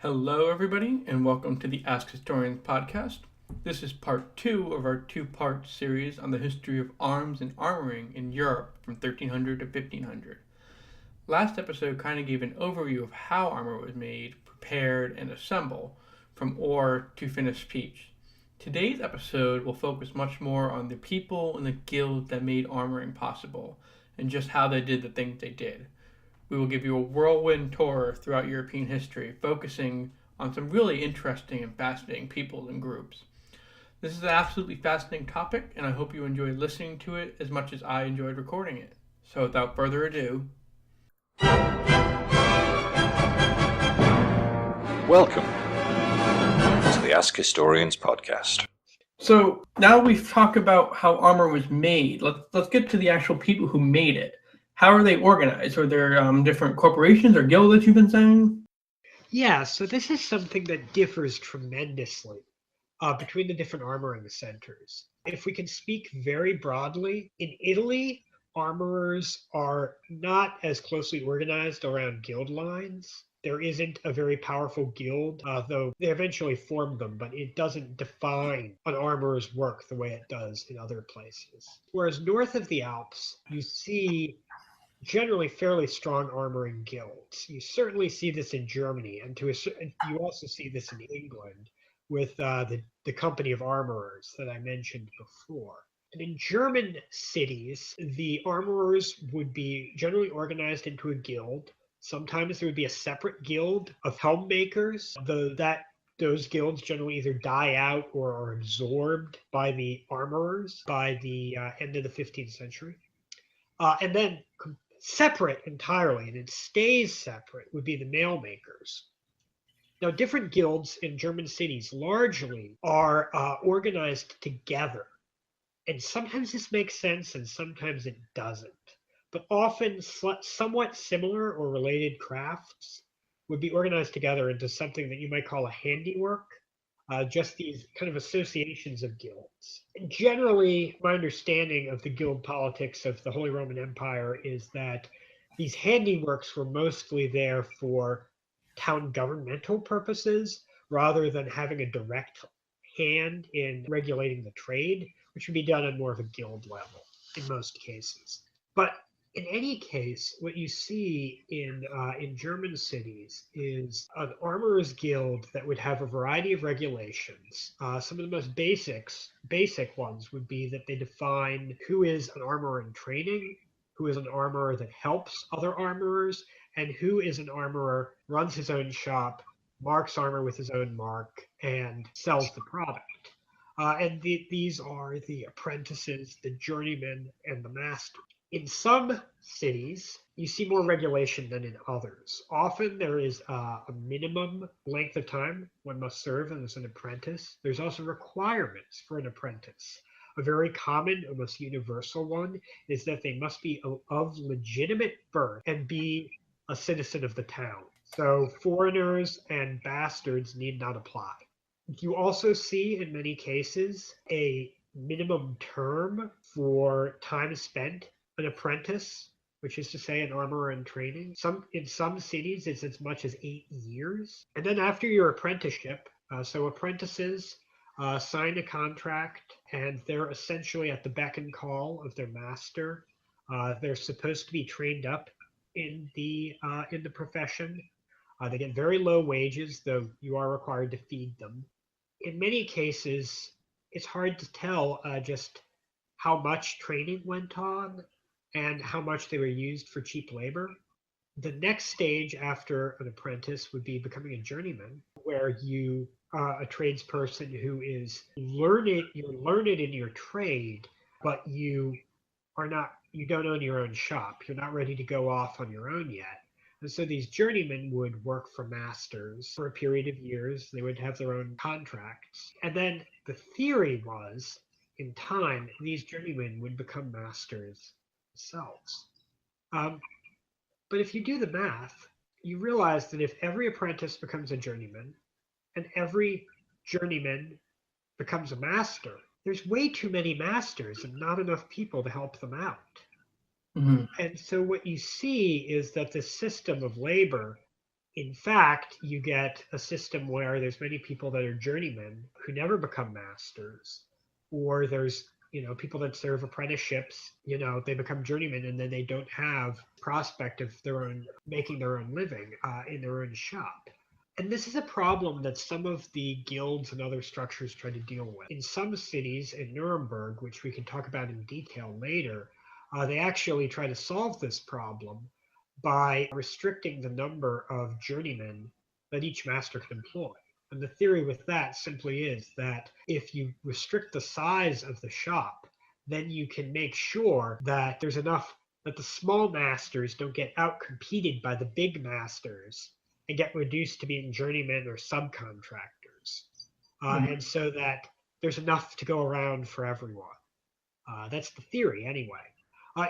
Hello, everybody, and welcome to the Ask Historians podcast. This is part 2 of our two-part series on the history of arms and armoring in Europe from 1300 to 1500. Last episode kind of gave an overview of how armor was made, prepared, and assembled, from ore to finished piece. Today's episode will focus much more on the people and the guilds that made armoring possible, and just how they did the things they did. We will give you a whirlwind tour throughout European history, focusing on some really interesting and fascinating people and groups. This is an absolutely fascinating topic, and I hope you enjoy listening to it as much as I enjoyed recording it. So without further ado, welcome to the Ask Historians podcast. So now we've talked about how armor was made. Let's get to the actual people who made it. How are they organized? Are there different corporations or guilds that you've been saying? Yeah, so this is something that differs tremendously between the different armoring centers. If we can speak very broadly, in Italy, armorers are not as closely organized around guild lines. There isn't a very powerful guild, though they eventually formed them, but it doesn't define an armorer's work the way it does in other places. Whereas north of the Alps, you see generally fairly strong armoring guilds. You certainly see this in Germany, and you also see this in England with the company of armorers that I mentioned before. And in German cities, the armorers would be generally organized into a guild. Sometimes there would be a separate guild of helm makers, though those guilds generally either die out or are absorbed by the armorers by the end of the 15th century. And then separate entirely, and it stays separate, would be the mail makers. Now, different guilds in German cities largely are organized together. And sometimes this makes sense and sometimes it doesn't. But often somewhat similar or related crafts would be organized together into something that you might call a handiwork. Just these kind of associations of guilds. And generally, my understanding of the guild politics of the Holy Roman Empire is that these handiworks were mostly there for town governmental purposes rather than having a direct hand in regulating the trade, which would be done on more of a guild level in most cases. But in any case, what you see in German cities is an armorer's guild that would have a variety of regulations. Some of the most basic ones would be that they define who is an armorer in training, who is an armorer that helps other armorers, and who is an armorer, runs his own shop, marks armor with his own mark, and sells the product. And these are the apprentices, the journeymen, and the masters. In some cities, you see more regulation than in others. Often there is a minimum length of time one must serve as an apprentice. There's also requirements for an apprentice. A very common, almost universal one is that they must be of legitimate birth and be a citizen of the town. So foreigners and bastards need not apply. You also see in many cases a minimum term for time spent an apprentice, which is to say an armorer in training. In some cities, it's as much as 8 years. And then after your apprenticeship, so apprentices sign a contract, and they're essentially at the beck and call of their master. They're supposed to be trained up in the profession. They get very low wages, though you are required to feed them. In many cases, it's hard to tell just how much training went on and how much they were used for cheap labor. The next stage after an apprentice would be becoming a journeyman, where you are a tradesperson who is you're learned in your trade, but you don't own your own shop. You're not ready to go off on your own yet. And so these journeymen would work for masters for a period of years. They would have their own contracts. And then the theory was, in time, these journeymen would become masters themselves. But if you do the math, you realize that if every apprentice becomes a journeyman and every journeyman becomes a master, there's way too many masters and not enough people to help them out. Mm-hmm. And so what you see is that the system of labor In fact, you get a system where there's many people that are journeymen who never become masters, or there's people that serve apprenticeships. They become journeymen and then they don't have prospect of their own making their own living in their own shop. And this is a problem that some of the guilds and other structures try to deal with. In some cities, in Nuremberg, which we can talk about in detail later, they actually try to solve this problem by restricting the number of journeymen that each master can employ. And the theory with that simply is that if you restrict the size of the shop, then you can make sure that there's enough that the small masters don't get outcompeted by the big masters and get reduced to being journeymen or subcontractors. And so that there's enough to go around for everyone. That's the theory, anyway.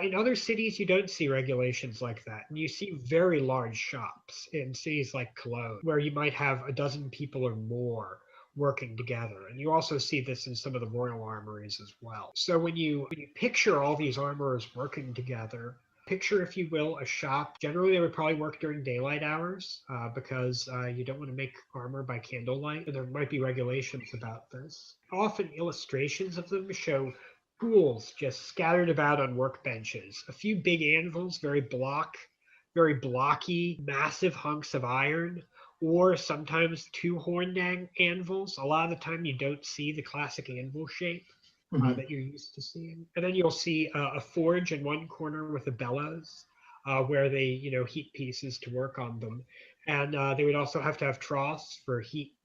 In other cities, you don't see regulations like that. And you see very large shops in cities like Cologne, where you might have a dozen people or more working together. And you also see this in some of the royal armories as well. So when you picture all these armorers working together, picture, if you will, a shop. Generally, they would probably work during daylight hours because you don't want to make armor by candlelight. And there might be regulations about this. Often illustrations of them show tools just scattered about on workbenches. A few big anvils, very blocky, massive hunks of iron, or sometimes two horned anvils. A lot of the time you don't see the classic anvil shape that you're used to seeing. And then you'll see a forge in one corner with a bellows where they, heat pieces to work on them. And they would also have to have troughs for heat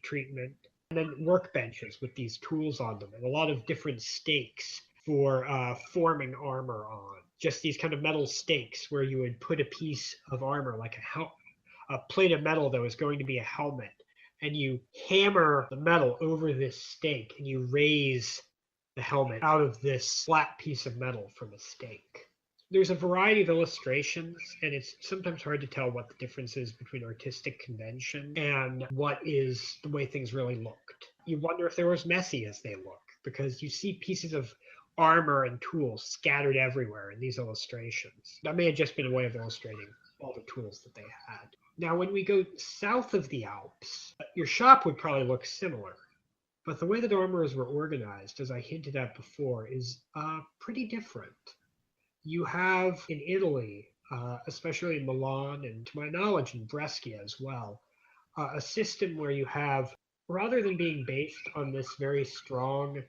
treatment. And then workbenches with these tools on them, and a lot of different stakes for forming armor on. Just these kind of metal stakes where you would put a piece of armor, like a plate of metal that was going to be a helmet, and you hammer the metal over this stake, and you raise the helmet out of this flat piece of metal from a stake. There's a variety of illustrations, and it's sometimes hard to tell what the difference is between artistic convention and what is the way things really looked. You wonder if they're as messy as they look, because you see pieces of armor and tools scattered everywhere in these illustrations. That may have just been a way of illustrating all the tools that they had. Now, when we go south of the Alps, your shop would probably look similar. But the way that armorers were organized, as I hinted at before, is pretty different. You have in Italy, especially in Milan, and to my knowledge in Brescia as well, a system where you have, rather than being based on this very strong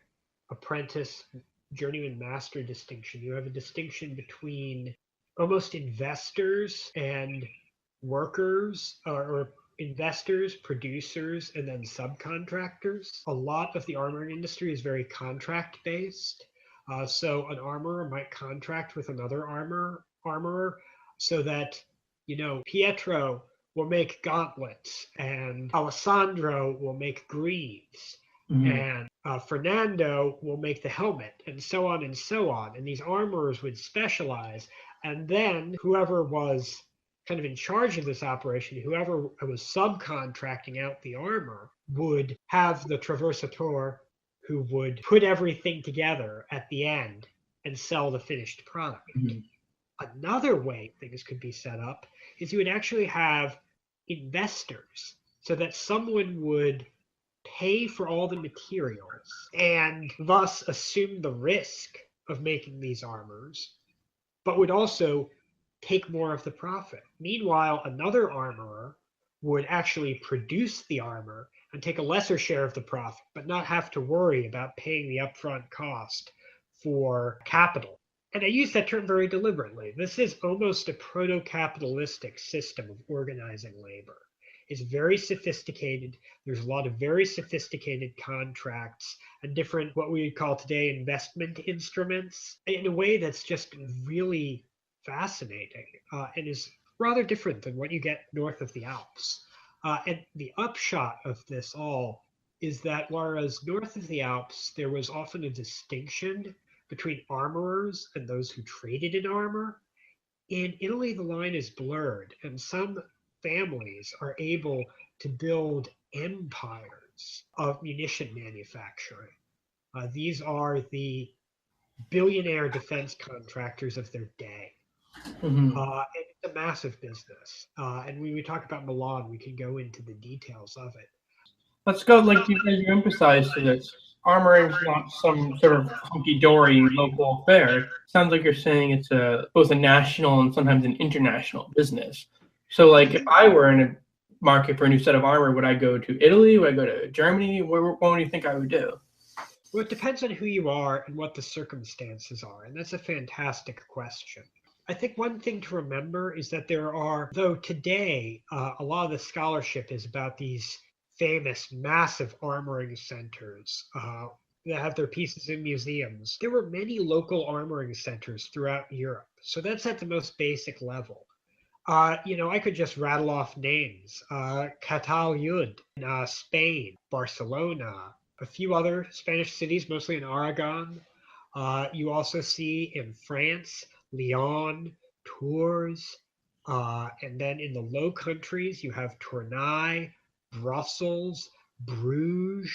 apprentice journeyman master distinction, you have a distinction between almost investors and workers, or investors, producers, and then subcontractors. A lot of the armoring industry is very contract based. So an armorer might contract with another armorer so that, Pietro will make gauntlets and Alessandro will make greaves and Fernando will make the helmet, and so on and so on. And these armorers would specialize. And then whoever was kind of in charge of this operation, whoever was subcontracting out the armor, would have the traversator who would put everything together at the end and sell the finished product. Another way things could be set up is you would actually have investors, so that someone would pay for all the materials and thus assume the risk of making these armors, but would also take more of the profit. Meanwhile, another armorer would actually produce the armor and take a lesser share of the profit, but not have to worry about paying the upfront cost for capital. And I use that term very deliberately. This is almost a proto-capitalistic system of organizing labor. It's very sophisticated. There's a lot of very sophisticated contracts and different, what we would call today, investment instruments, in a way that's just really fascinating and is rather different than what you get north of the Alps. And the upshot of this all is that whereas north of the Alps, there was often a distinction between armorers and those who traded in armor, in Italy the line is blurred, and some families are able to build empires of munition manufacturing. These are the billionaire defense contractors of their day. Hmm. And it's a massive business. And when we talk about Milan, we can go into the details of it. Let's go, like you emphasized to this. Armoring's not some sort of hunky-dory local affair. Sounds like you're saying it's both a national and sometimes an international business. So, like, if I were in a market for a new set of armor, would I go to Italy? Would I go to Germany? What do you think I would do? Well, it depends on who you are and what the circumstances are. And that's a fantastic question. I think one thing to remember is that there are, though today, a lot of the scholarship is about these famous, massive armoring centers that have their pieces in museums. There were many local armoring centers throughout Europe. So that's at the most basic level. I could just rattle off names. Catalunya in Spain, Barcelona, a few other Spanish cities, mostly in Aragon. You also see in France, Lyon, Tours, and then in the Low Countries, you have Tournai, Brussels, Bruges.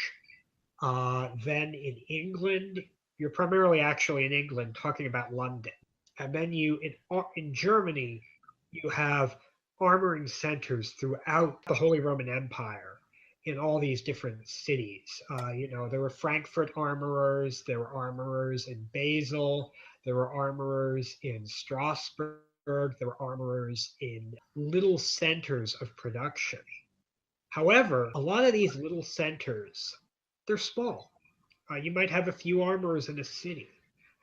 Then in England, you're primarily actually in England talking about London. And then in Germany, you have armoring centers throughout the Holy Roman Empire in all these different cities. There were Frankfurt armorers, there were armorers in Basel, there were armorers in Strasbourg, there were armorers in little centers of production. However, a lot of these little centers, they're small. You might have a few armorers in a city,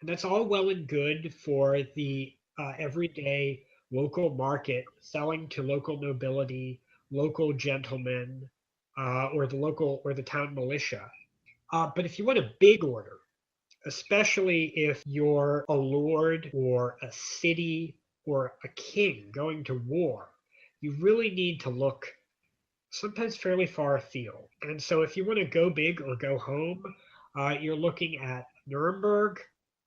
and that's all well and good for the everyday local market, selling to local nobility, local gentlemen, or the town militia. But if you want a big order, especially if you're a lord or a city or a king going to war, you really need to look sometimes fairly far afield. And so if you want to go big or go home, you're looking at Nuremberg,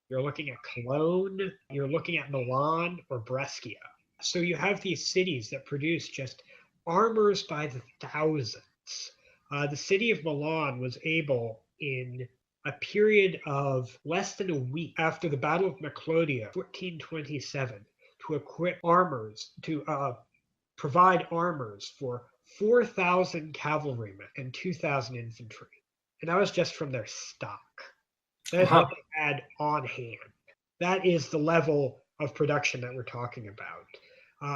you're looking at Cologne, you're looking at Milan or Brescia. So you have these cities that produce just armors by the thousands. The city of Milan was able, in a period of less than a week after the Battle of Maclodia, 1427, to equip armors, to provide armors for 4,000 cavalrymen and 2,000 infantry. And that was just from their stock. That is what Wow. they had on hand. That is the level of production that we're talking about.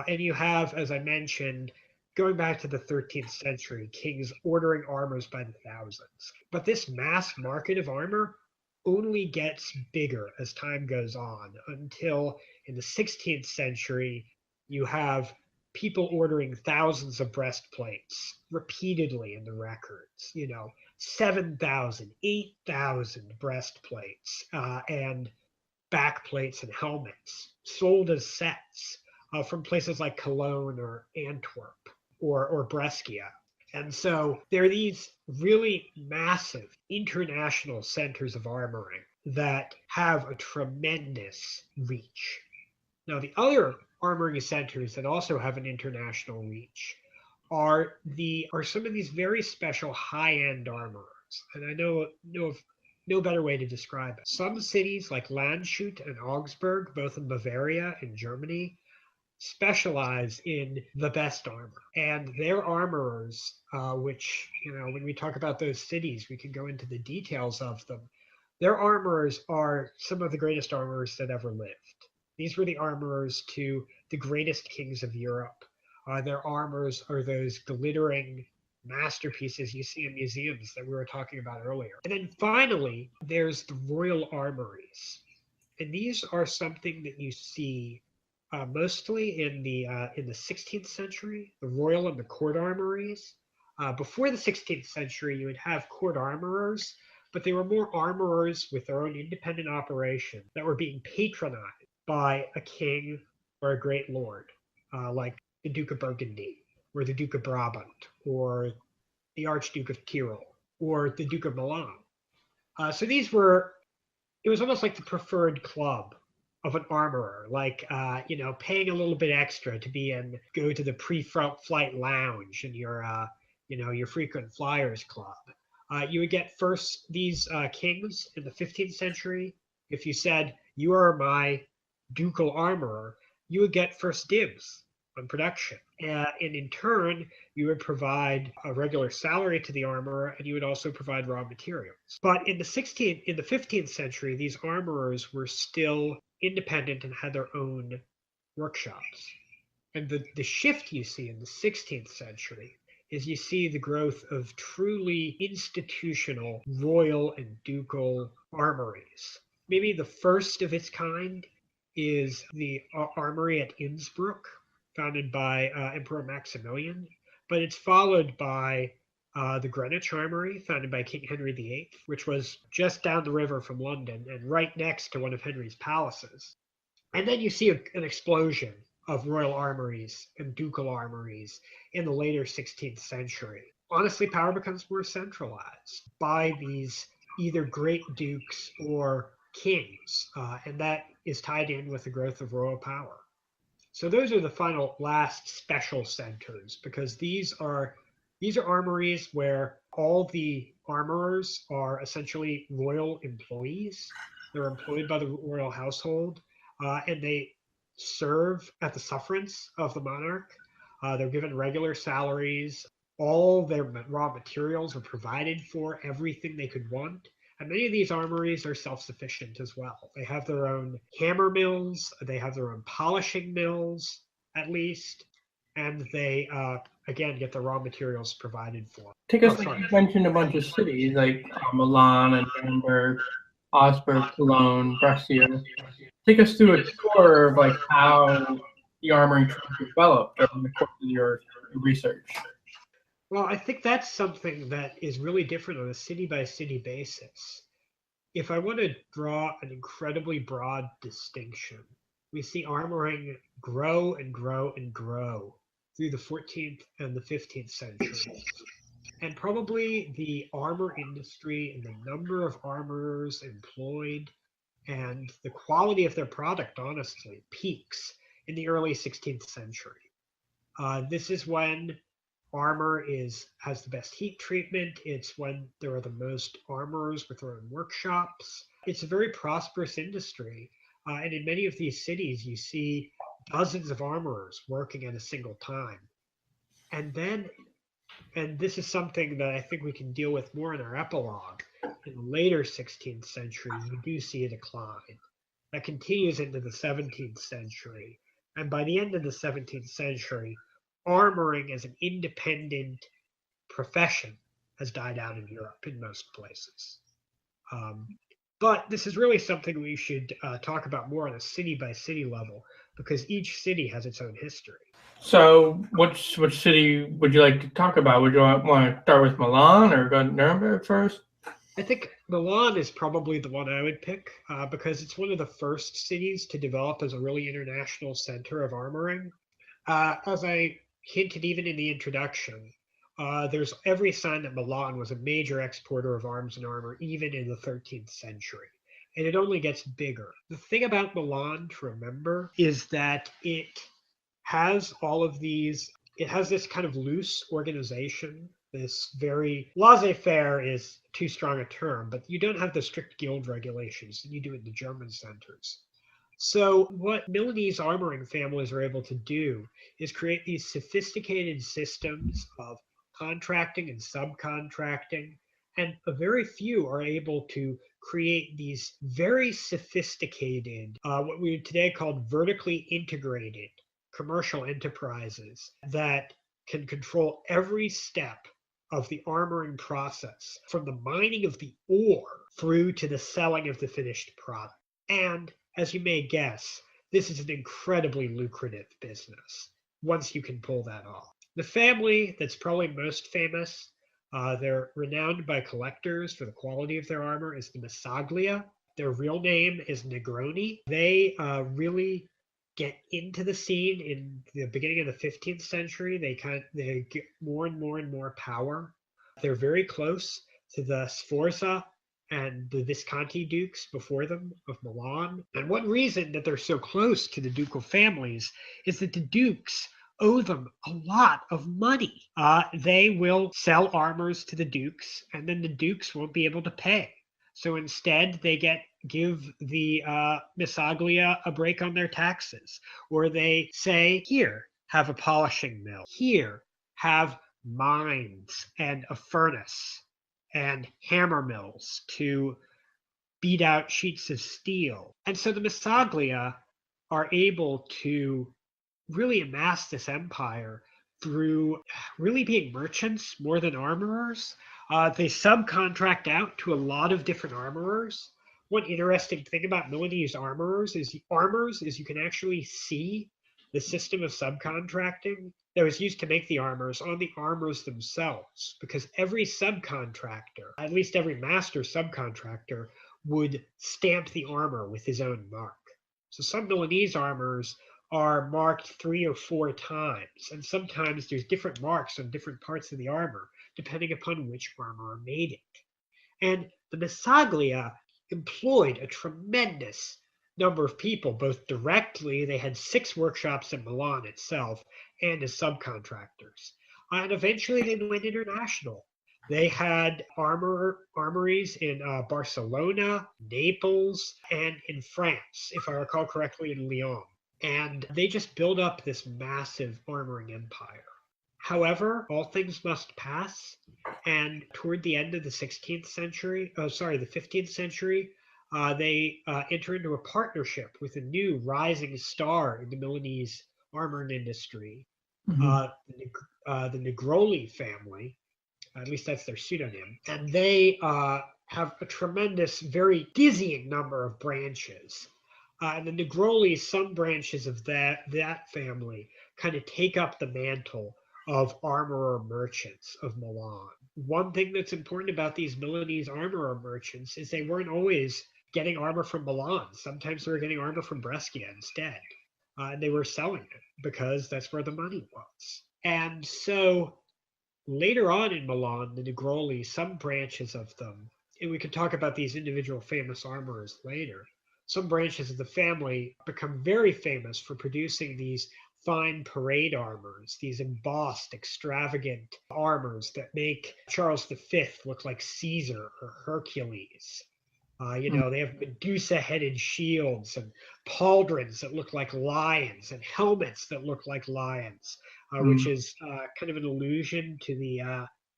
And you have, as I mentioned, going back to the 13th century, kings ordering armors by the thousands. But this mass market of armor only gets bigger as time goes on until in the 16th century, you have people ordering thousands of breastplates repeatedly in the records, 7,000, 8,000 breastplates and backplates and helmets sold as sets from places like Cologne or Antwerp or Brescia. And so there are these really massive international centers of armoring that have a tremendous reach. Now, the other armoring centers that also have an international reach are some of these very special high-end armorers. And I know of no better way to describe it. Some cities like Landshut and Augsburg, both in Bavaria and Germany, specialize in the best armor. And their armorers, which, when we talk about those cities, we can go into the details of them. Their armorers are some of the greatest armorers that ever lived. These were the armorers to the greatest kings of Europe. Their armors are those glittering masterpieces you see in museums that we were talking about earlier. And then finally, there's the royal armories. And these are something that you see mostly in the 16th century, the royal and the court armories. Before the 16th century, you would have court armorers, but they were more armorers with their own independent operation that were being patronized by a king or a great lord, like the Duke of Burgundy, or the Duke of Brabant, or the Archduke of Tyrol, or the Duke of Milan. So it was almost like the preferred club of an armorer, like paying a little bit extra to go to the pre-flight lounge in your frequent flyers club. You would get first these kings in the 15th century. If you said you are my ducal armorer, you would get first dibs on production. And in turn, you would provide a regular salary to the armorer, and you would also provide raw materials. But in the 15th century, these armorers were still independent and had their own workshops. And the shift you see in the 16th century is you see the growth of truly institutional royal and ducal armories. Maybe the first of its kind is the armory at Innsbruck, founded by Emperor Maximilian, but it's followed by the Greenwich Armory, founded by King Henry VIII, which was just down the river from London and right next to one of Henry's palaces. And then you see an explosion of royal armories and ducal armories in the later 16th century. Honestly, power becomes more centralized by these either great dukes or kings, and that is tied in with the growth of royal power. So those are the last special centers, because these are armories where all the armorers are essentially royal employees. They're employed by the royal household, and they serve at the sufferance of the monarch. They're given regular salaries. All their raw materials are provided for, everything they could want. And many of these armories are self-sufficient as well. They have their own hammer mills, they have their own polishing mills, at least, and they, again, get the raw materials provided for. Take us, you mentioned a bunch of cities like Milan and Nuremberg, Augsburg, Cologne, Brescia. Take us through a tour of like how the armoring trade developed over the course of your research. Well, I think that's something that is really different on a city-by-city basis. If I want to draw an incredibly broad distinction, we see armoring grow and grow and grow through the 14th and the 15th centuries. And probably the armor industry and the number of armorers employed and the quality of their product, honestly, peaks in the early 16th century. This is when armor has the best heat treatment. It's when there are the most armorers with their own workshops. It's a very prosperous industry. And in many of these cities, you see dozens of armorers working at a single time. And this is something that I think we can deal with more in our epilogue. In the later 16th century, you do see a decline. That continues into the 17th century. And by the end of the 17th century, armoring as an independent profession has died out in Europe in most places. But this is really something we should talk about more on a city-by-city level, because each city has its own history. So which city would you like to talk about? Would you want to start with Milan or go to Nuremberg first? I think Milan is probably the one I would pick because it's one of the first cities to develop as a really international center of armoring. As I hinted even in the introduction, there's every sign that Milan was a major exporter of arms and armor even in the 13th century. And it only gets bigger. The thing about Milan to remember is that it has it has this kind of loose organization, this very laissez-faire is too strong a term, but you don't have the strict guild regulations that you do in the German centers. So what Milanese armoring families are able to do is create these sophisticated systems of contracting and subcontracting, and a very few are able to create these very sophisticated, what we would today call vertically integrated commercial enterprises that can control every step of the armoring process, from the mining of the ore through to the selling of the finished product. And as you may guess, this is an incredibly lucrative business once you can pull that off. The family that's probably most famous, they're renowned by collectors for the quality of their armor, is the Massaglia. Their real name is Negroni. They really get into the scene in the beginning of the 15th century. They get more and more and more power. They're very close to the Sforza and the Visconti dukes before them of Milan. And one reason that they're so close to the ducal families is that the dukes owe them a lot of money. They will sell armors to the dukes, and then the dukes won't be able to pay. So instead, they get give the Misaglia a break on their taxes, or they say, here, have a polishing mill, here, have mines and a furnace and hammer mills to beat out sheets of steel. And so the Misaglia are able to really amass this empire through really being merchants more than armorers. They subcontract out to a lot of different armorers. One interesting thing about Milanese armors is you can actually see the system of subcontracting that was used to make the armors on the armors themselves, because every subcontractor, at least every master subcontractor, would stamp the armor with his own mark. So some Milanese armors are marked 3 or 4 times, and sometimes there's different marks on different parts of the armor, depending upon which armorer made it. And the Misaglia employed a tremendous number of people, both directly, they had 6 workshops in Milan itself, and as subcontractors. And eventually they went international. They had armories in Barcelona, Naples, and in France, if I recall correctly, in Lyon. And they just built up this massive armoring empire. However, all things must pass, and toward the end of the 16th century, the 15th century, they enter into a partnership with a new rising star in the Milanese armoring industry, the Negroli family. At least that's their pseudonym. And they have a tremendous, very dizzying number of branches. And the Negroli, some branches of that family kind of take up the mantle of armorer merchants of Milan. One thing that's important about these Milanese armorer merchants is they weren't always getting armor from Milan. Sometimes they were getting armor from Brescia instead. And they were selling it because that's where the money was. And so later on in Milan, the Negroli, some branches of them, and we can talk about these individual famous armorers later, some branches of the family become very famous for producing these fine parade armors, these embossed, extravagant armors that make Charles V look like Caesar or Hercules. They have Medusa-headed shields and pauldrons that look like lions and helmets that look like lions, which is kind of an allusion to the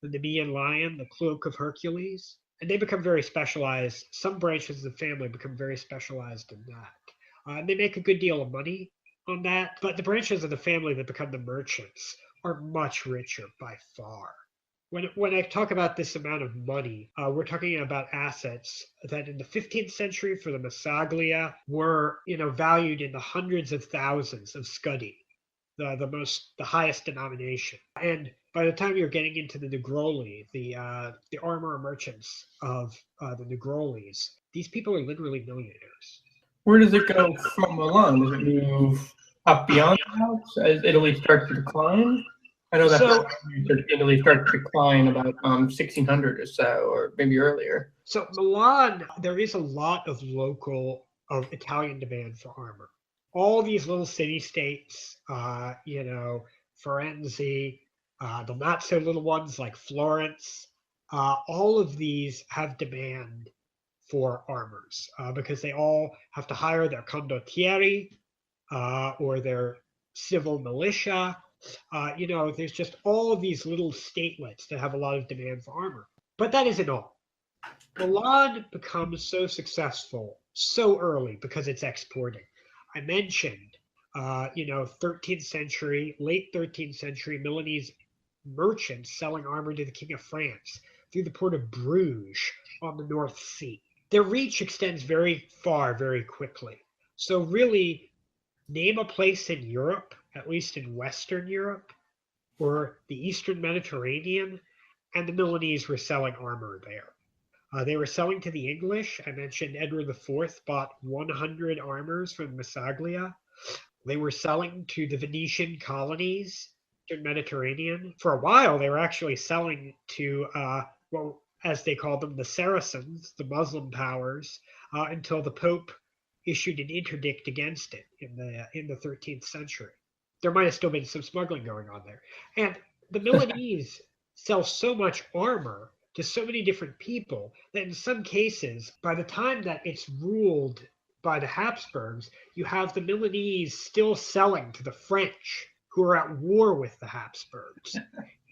Nemean lion, the cloak of Hercules. And they become very specialized. Some branches of the family become very specialized in that. And they make a good deal of money on that. But the branches of the family that become the merchants are much richer by far. When I talk about this amount of money, we're talking about assets that in the 15th century for the Misaglia were, valued in the hundreds of thousands of scudi, the highest denomination. And by the time you're getting into the Negroli, the armor merchants of the Negrolis, these people are literally millionaires. Where does it go from Milan? Does it move up beyond the Alps as Italy starts to decline? I know that Italy starts to decline about 1600 or so, or maybe earlier. So Milan, there is a lot of Italian demand for armor. All these little city-states, Firenze, the not so little ones like Florence, all of these have demand for armors because they all have to hire their condottieri or their civil militia. There's just all of these little statelets that have a lot of demand for armor. But that isn't all. Milan becomes so successful so early because it's exporting. I mentioned, 13th century, late 13th century Milanese merchants selling armor to the King of France through the port of Bruges on the North Sea. Their reach extends very far, very quickly. So really, name a place in Europe, at least in Western Europe, or the Eastern Mediterranean, and the Milanese were selling armor there. They were selling to the English. I mentioned Edward IV bought 100 armors from Misaglia. They were selling to the Venetian colonies, Eastern Mediterranean. For a while, they were actually selling to, as they called them, the Saracens, the Muslim powers, until the Pope issued an interdict against it in the 13th century. There might have still been some smuggling going on there. And the Milanese sell so much armor to so many different people that in some cases, by the time that it's ruled by the Habsburgs, you have the Milanese still selling to the French, who are at war with the Habsburgs.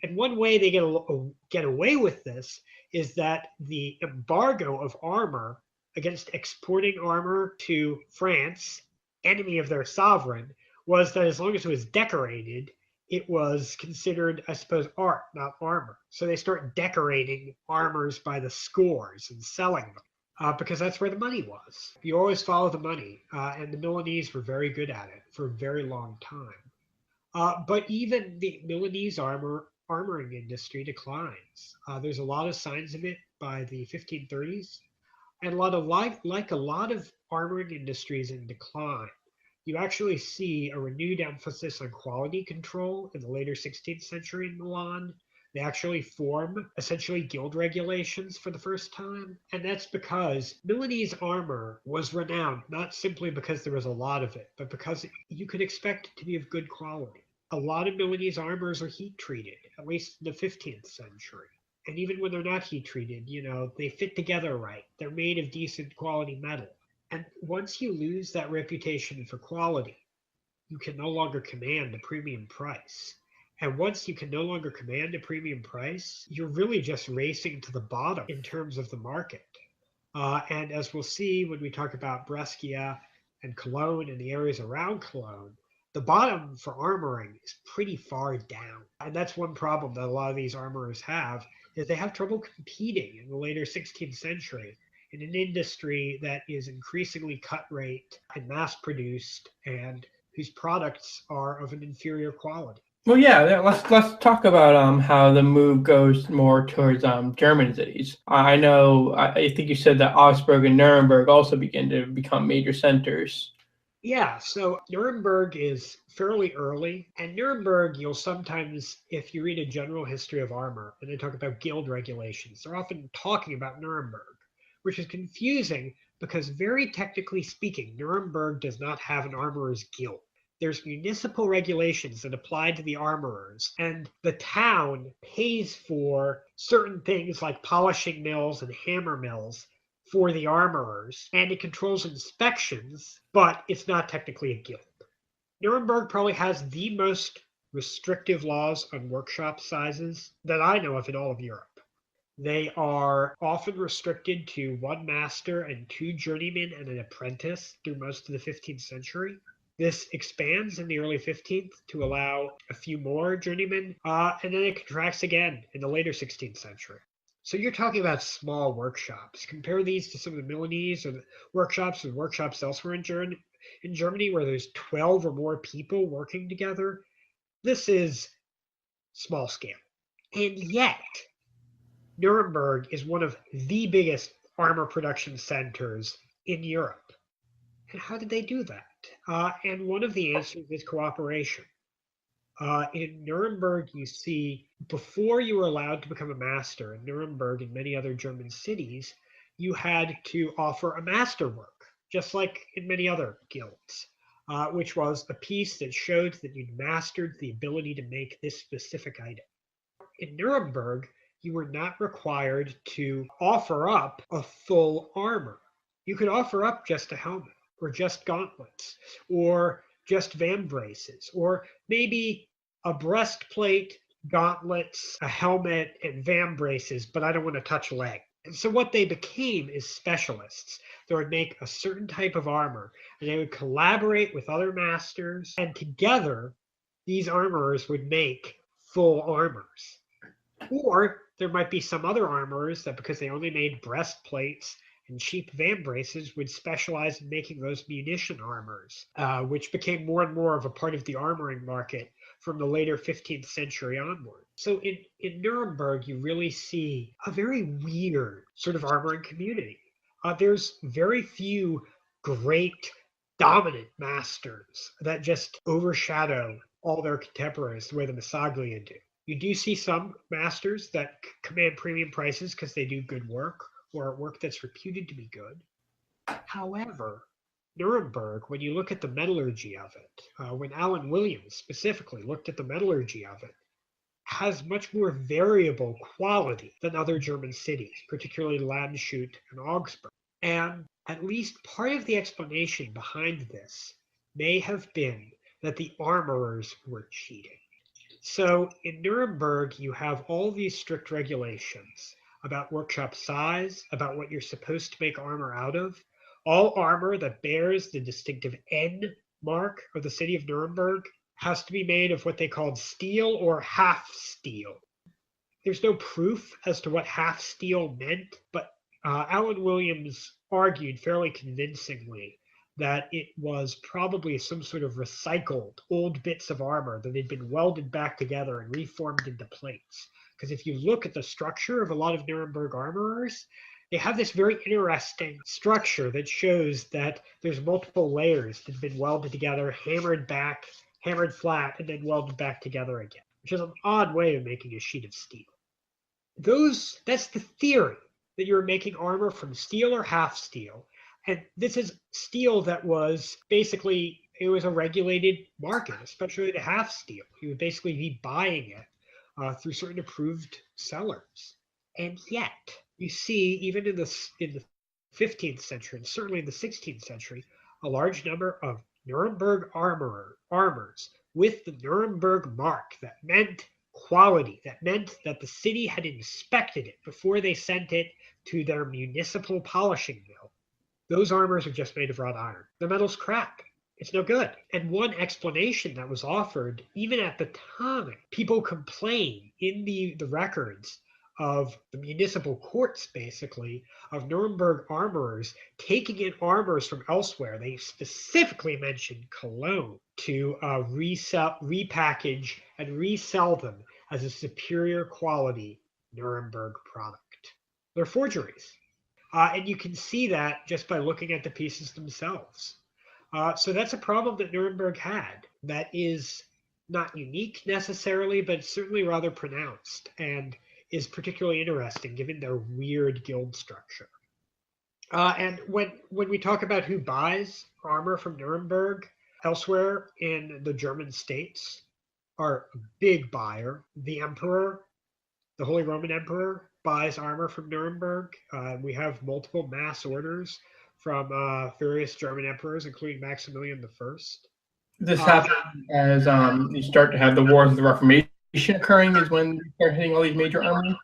And one way they get away with this is that the embargo of armor against exporting armor to France, enemy of their sovereign, was that as long as it was decorated, it was considered, I suppose, art, not armor. So they start decorating armors by the scores and selling them. Because that's where the money was. You always follow the money, and the Milanese were very good at it for a very long time. But even the Milanese armoring industry declines. There's a lot of signs of it by the 1530s, and a lot of like a lot of armoring industries in decline. You actually see a renewed emphasis on quality control in the later 16th century in Milan. They actually form essentially guild regulations for the first time. And that's because Milanese armor was renowned not simply because there was a lot of it, but because you could expect it to be of good quality. A lot of Milanese armors are heat treated, at least in the 15th century. And even when they're not heat treated, they fit together right. They're made of decent quality metal. And once you lose that reputation for quality, you can no longer command a premium price. And once you can no longer command a premium price, you're really just racing to the bottom in terms of the market. And as we'll see when we talk about Brescia and Cologne and the areas around Cologne, the bottom for armoring is pretty far down. And that's one problem that a lot of these armorers have, is they have trouble competing in the later 16th century in an industry that is increasingly cut rate and mass produced and whose products are of an inferior quality. Well, yeah. Let's talk about how the move goes more towards German cities. I know. I think you said that Augsburg and Nuremberg also begin to become major centers. Yeah, so Nuremberg is fairly early, and Nuremberg, you'll sometimes, if you read a general history of armor and they talk about guild regulations, they're often talking about Nuremberg, which is confusing because, very technically speaking, Nuremberg does not have an armorer's guild. There's municipal regulations that apply to the armorers, and the town pays for certain things like polishing mills and hammer mills for the armorers, and it controls inspections, but it's not technically a guild. Nuremberg probably has the most restrictive laws on workshop sizes that I know of in all of Europe. They are often restricted to one master and two journeymen and an apprentice through most of the 15th century. This expands in the early 15th to allow a few more journeymen, and then it contracts again in the later 16th century. So you're talking about small workshops. Compare these to some of the Milanese or the workshops elsewhere in Germany where there's 12 or more people working together. This is small scale. And yet, Nuremberg is one of the biggest armor production centers in Europe. And how did they do that? And one of the answers is cooperation. In Nuremberg, you see, before you were allowed to become a master in Nuremberg and many other German cities, you had to offer a master work, just like in many other guilds, which was a piece that showed that you'd mastered the ability to make this specific item. In Nuremberg, you were not required to offer up a full armor. You could offer up just a helmet, or just gauntlets, or just vambraces, or maybe a breastplate, gauntlets, a helmet, and vambraces, but I don't want to touch a leg. And so what they became is specialists. They would make a certain type of armor, and they would collaborate with other masters, and together, these armorers would make full armors. Or there might be some other armorers that, because they only made breastplates and cheap vambraces, would specialize in making those munition armors, which became more and more of a part of the armoring market from the later 15th century onward. So in Nuremberg, you really see a very weird sort of armoring community. There's very few great dominant masters that just overshadow all their contemporaries the way the Masaglia do. You do see some masters that command premium prices because they do good work, or work that's reputed to be good. However, Nuremberg, when you look at the metallurgy of it, when Alan Williams specifically looked at the metallurgy of it, has much more variable quality than other German cities, particularly Landshut and Augsburg. And at least part of the explanation behind this may have been that the armorers were cheating. So in Nuremberg, you have all these strict regulations about workshop size, about what you're supposed to make armor out of. All armor that bears the distinctive N mark of the city of Nuremberg has to be made of what they called steel or half steel. There's no proof as to what half steel meant, but Alan Williams argued fairly convincingly that it was probably some sort of recycled old bits of armor that had been welded back together and reformed into plates. Because if you look at the structure of a lot of Nuremberg armorers, they have this very interesting structure that shows that there's multiple layers that have been welded together, hammered back, hammered flat, and then welded back together again, which is an odd way of making a sheet of steel. That's the theory, that you're making armor from steel or half steel. And this is steel that was basically, it was a regulated market, especially the half steel. You would basically be buying it through certain approved sellers. And yet, you see, even in the 15th century, and certainly in the 16th century, a large number of Nuremberg armors with the Nuremberg mark that meant quality, that meant that the city had inspected it before they sent it to their municipal polishing mill. Those armors are just made of wrought iron. The metal's crap. It's no good. And one explanation that was offered, even at the time, people complain in the records of the municipal courts, basically, of Nuremberg armorers taking in armors from elsewhere. They specifically mentioned Cologne to repackage and resell them as a superior quality Nuremberg product. They're forgeries. And you can see that just by looking at the pieces themselves. So that's a problem that Nuremberg had that is not unique necessarily, but certainly rather pronounced and is particularly interesting given their weird guild structure. And when we talk about who buys armor from Nuremberg, elsewhere in the German states are a big buyer. The emperor, the Holy Roman Emperor, buys armor from Nuremberg. We have multiple mass orders from various German emperors, including Maximilian I. This happens as you start to have the Wars of the Reformation occurring, is when you start hitting all these major armies?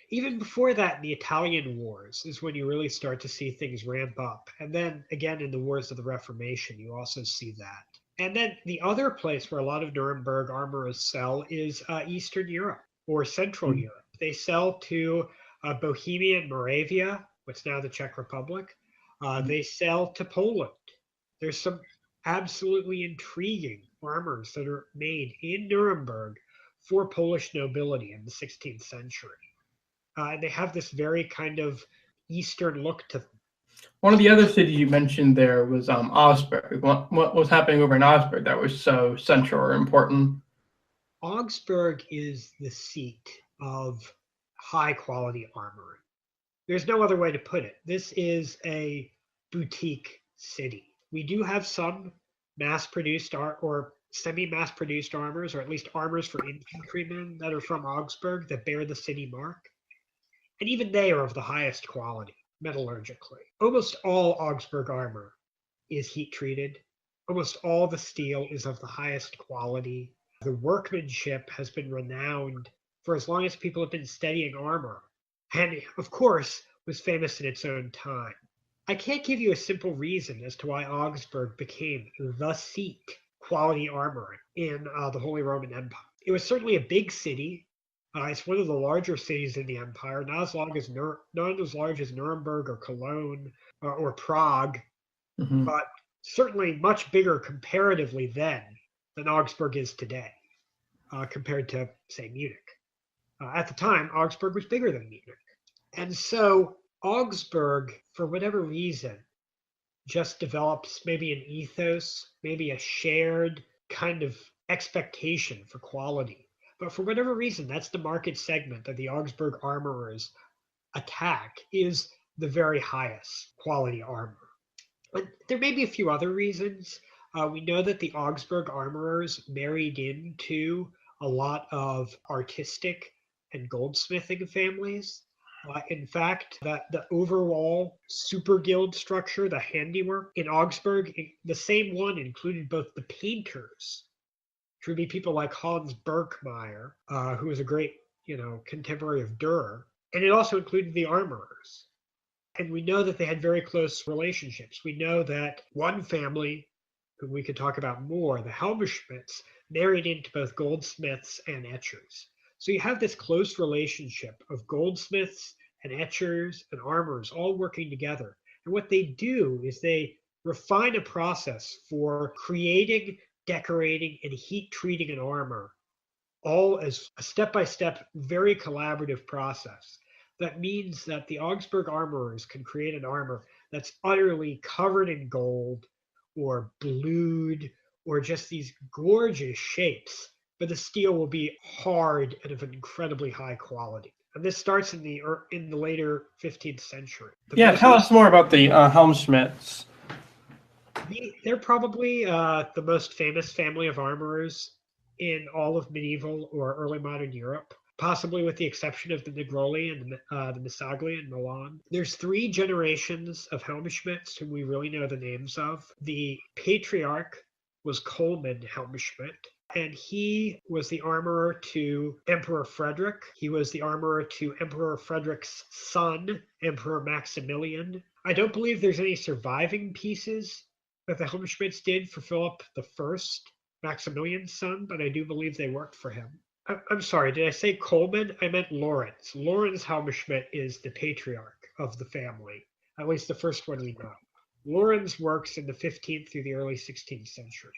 Even before that, in the Italian Wars is when you really start to see things ramp up. And then again, in the Wars of the Reformation, you also see that. And then the other place where a lot of Nuremberg armorers sell is Eastern Europe or Central Europe. They sell to Bohemia and Moravia, what's now the Czech Republic. They sell to Poland. There's some absolutely intriguing armors that are made in Nuremberg for Polish nobility in the 16th century. And they have this very kind of Eastern look to them. One of the other cities you mentioned there was Augsburg. What was happening over in Augsburg that was so central or important? Augsburg is the seat of high quality armory. There's no other way to put it. This is a boutique city. We do have some mass-produced or semi-mass-produced armors, or at least armors for infantrymen that are from Augsburg that bear the city mark. And even they are of the highest quality metallurgically. Almost all Augsburg armor is heat treated. Almost all the steel is of the highest quality. The workmanship has been renowned for as long as people have been studying armor, and of course was famous in its own time. I can't give you a simple reason as to why Augsburg became the seat quality armor in the Holy Roman Empire. It was certainly a big city. It's one of the larger cities in the empire, not as large as Nuremberg or Cologne or Prague, but certainly much bigger comparatively then than Augsburg is today, compared to, say, Munich. At the time, Augsburg was bigger than Munich. And so Augsburg, for whatever reason, just develops maybe an ethos, maybe a shared kind of expectation for quality. But for whatever reason, that's the market segment that the Augsburg armorers attack, is the very highest quality armor. But there may be a few other reasons. We know that the Augsburg armorers married into a lot of artistic and goldsmithing families. In fact, the overall super guild structure, the handiwork in Augsburg, the same one included both the painters, which would be people like Hans Berkmeyer, who was a great, contemporary of Dürer, and it also included the armorers. And we know that they had very close relationships. We know that one family, whom we could talk about more, the Helmerschmidts, married into both goldsmiths and etchers. So you have this close relationship of goldsmiths and etchers and armorers all working together. And what they do is they refine a process for creating, decorating, and heat treating an armor, all as a step-by-step, very collaborative process. That means that the Augsburg armorers can create an armor that's utterly covered in gold or blued or just these gorgeous shapes, but the steel will be hard and of an incredibly high quality. And this starts in the later 15th century. Tell us more about the Helmschmidts. They're probably the most famous family of armorers in all of medieval or early modern Europe, possibly with the exception of the Negroli and the Missagli in Milan. There's 3 generations of Helmschmidts whom we really know the names of. The patriarch was Coleman Helmschmidt, and he was the armorer to Emperor Frederick. He was the armorer to Emperor Frederick's son, Emperor Maximilian. I don't believe there's any surviving pieces that the Helmschmidts did for Philip I, Maximilian's son, but I do believe they worked for him. I'm sorry, did I say Coleman? I meant Lorenz. Lorenz Helmschmidt is the patriarch of the family, at least the first one we know. Lorenz works in the 15th through the early 16th century.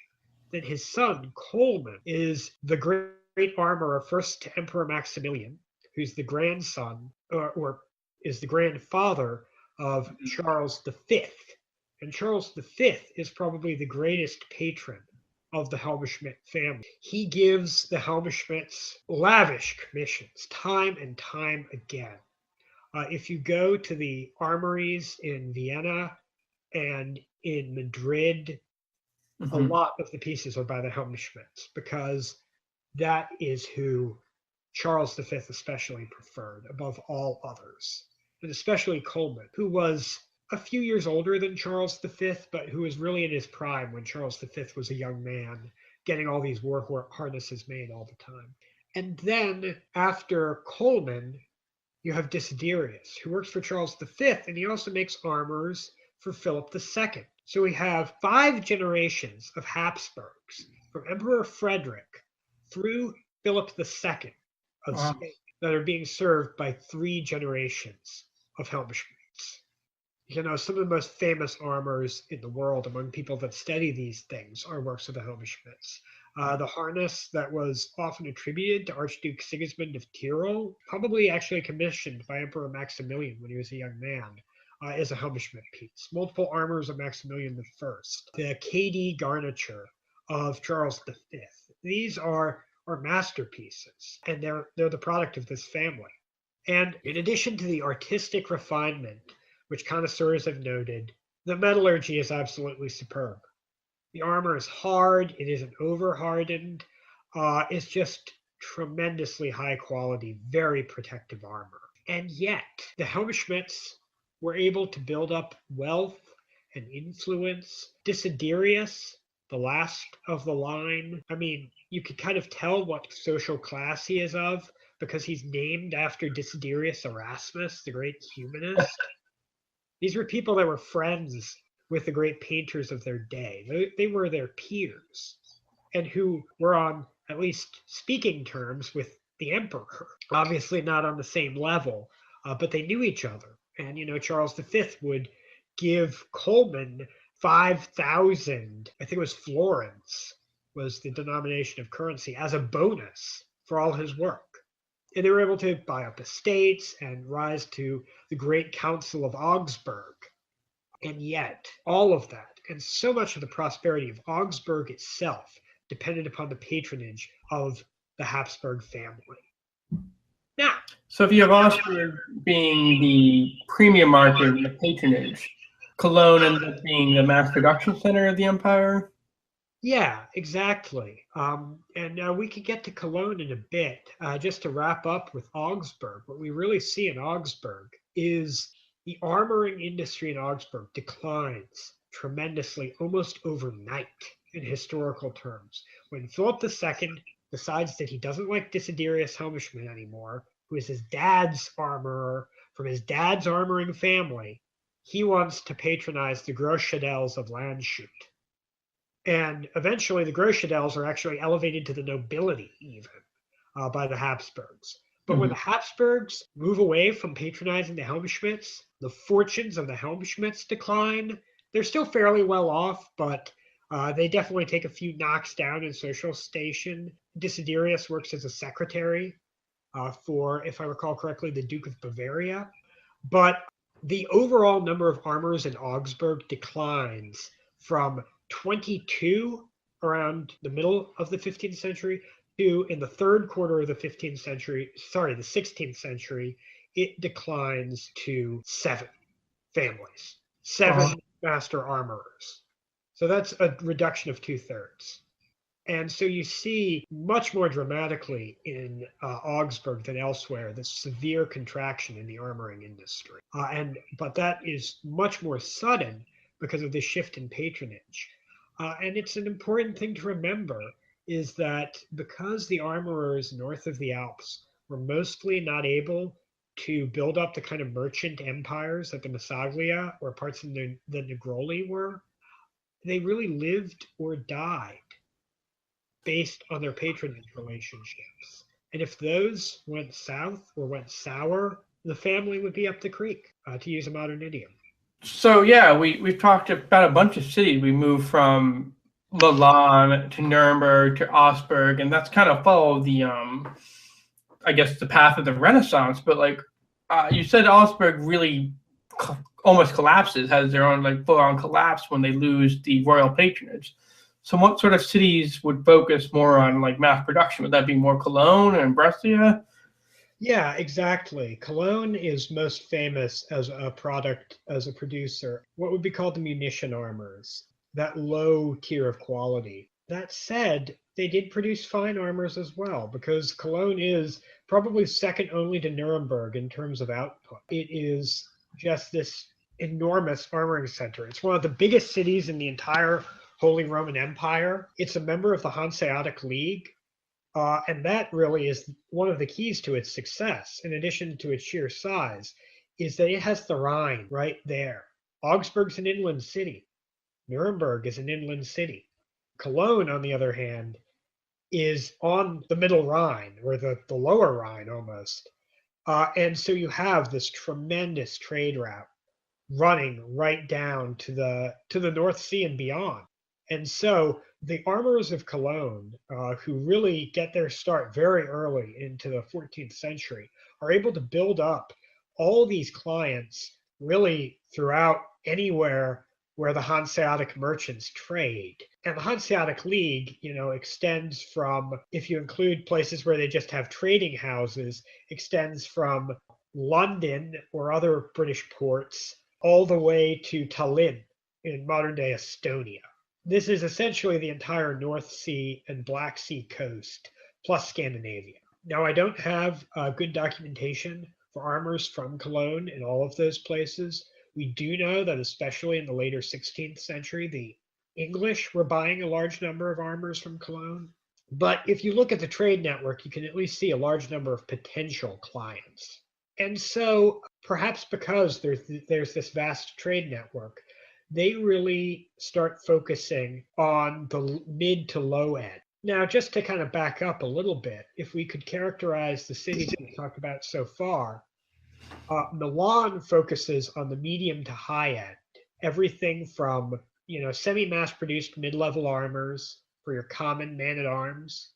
Then his son, Coleman, is the great armorer first to Emperor Maximilian, who's the grandson, or is the grandfather of Charles V. And Charles V is probably the greatest patron of the Helmschmidt family. He gives the Helmschmidts lavish commissions time and time again. If you go to the armories in Vienna and in Madrid, a lot of the pieces are by the Helmschmidts because that is who Charles V especially preferred above all others, and especially Coleman, who was a few years older than Charles V, but who was really in his prime when Charles V was a young man, getting all these war harnesses made all the time. And then after Coleman, you have Desiderius, who works for Charles V, and he also makes armors for Philip II. So we have 5 generations of Habsburgs, from Emperor Frederick through Philip II of Spain, that are being served by 3 generations of Helmschmidts. Some of the most famous armors in the world among people that study these things are works of the Helmschmidts. The harness that was often attributed to Archduke Sigismund of Tyrol, probably actually commissioned by Emperor Maximilian when he was a young man, is a Helmschmidt piece. Multiple armors of Maximilian I. The KD garniture of Charles V. These are masterpieces, and they're the product of this family. And in addition to the artistic refinement, which connoisseurs have noted, the metallurgy is absolutely superb. The armor is hard, it isn't over-hardened, it's just tremendously high quality, very protective armor. And yet, the Helmschmidts were able to build up wealth and influence. Desiderius, the last of the line, you could kind of tell what social class he is of because he's named after Desiderius Erasmus, the great humanist. These were people that were friends with the great painters of their day. They were their peers and who were on at least speaking terms with the emperor. Obviously not on the same level, but they knew each other. And, Charles V would give Coleman 5,000, I think it was florins, was the denomination of currency, as a bonus for all his work. And they were able to buy up estates and rise to the great council of Augsburg. And yet, all of that, and so much of the prosperity of Augsburg itself, depended upon the patronage of the Habsburg family. Now, so if you have Austria being the premium market and the patronage, Cologne ends up being the mass production center of the empire? Yeah, exactly. And we could get to Cologne in a bit. Just to wrap up with Augsburg, what we really see in Augsburg is the armoring industry in Augsburg declines tremendously almost overnight in historical terms. When Philip II decides that he doesn't like Desiderius Helmschmidt anymore, who is his dad's armorer from his dad's armoring family, he wants to patronize the Großschadels of Landshut. And eventually, the Großschadels are actually elevated to the nobility, even by the Habsburgs. But when Hmm. the Habsburgs move away from patronizing the Helmschmidts, the fortunes of the Helmschmidts decline. They're still fairly well off, but they definitely take a few knocks down in social station. Desiderius works as a secretary for, if I recall correctly, the Duke of Bavaria. But the overall number of armorers in Augsburg declines from 22 around the middle of the 15th century to in the third quarter of the 15th century, sorry, the 16th century, it declines to 7 families, Wow. 7 master armorers. So that's a reduction of 2/3. And so you see much more dramatically in Augsburg than elsewhere the severe contraction in the armoring industry. But that is much more sudden because of the shift in patronage. And it's an important thing to remember is that because the armorers north of the Alps were mostly not able to build up the kind of merchant empires that the Massaglia or parts of the Negroli were, they really lived or died based on their patronage relationships. And if those went south or went sour, the family would be up the creek, to use a modern idiom. So yeah, we've talked about a bunch of cities. We moved from Milan to Nuremberg to Augsburg, and that's kind of followed the I guess the path of the Renaissance. But like you said, Augsburg really almost collapses, has their own like full on collapse when they lose the royal patronage. So what sort of cities would focus more on like mass production? Would that be more Cologne and Brescia? Yeah, exactly. Cologne is most famous as a product, as a producer, what would be called the munition armors, that low tier of quality. That said, they did produce fine armors as well, because Cologne is probably second only to Nuremberg in terms of output. It is just this enormous armoring center. It's one of the biggest cities in the entire Holy Roman Empire. It's a member of the Hanseatic League, and that really is one of the keys to its success, in addition to its sheer size, is that it has the Rhine right there. Augsburg's an inland city. Nuremberg is an inland city. Cologne, on the other hand, is on the middle Rhine, or the lower Rhine almost. And so you have this tremendous trade route running right down to the North Sea and beyond. And so the armorers of Cologne, who really get their start very early into the 14th century, are able to build up all these clients really throughout anywhere where the Hanseatic merchants trade. And the Hanseatic League, extends from, if you include places where they just have trading houses, extends from London or other British ports all the way to Tallinn in modern day Estonia. This is essentially the entire North Sea and Black Sea coast, plus Scandinavia. Now, I don't have good documentation for armors from Cologne in all of those places. We do know that, especially in the later 16th century, the English were buying a large number of armors from Cologne. But if you look at the trade network, you can at least see a large number of potential clients. And so, perhaps because there's this vast trade network, they really start focusing on the mid to low end. Now, just to kind of back up a little bit, if we could characterize the cities we've talked about so far, Milan focuses on the medium to high end, everything from semi-mass produced mid-level armors for your common man at arms,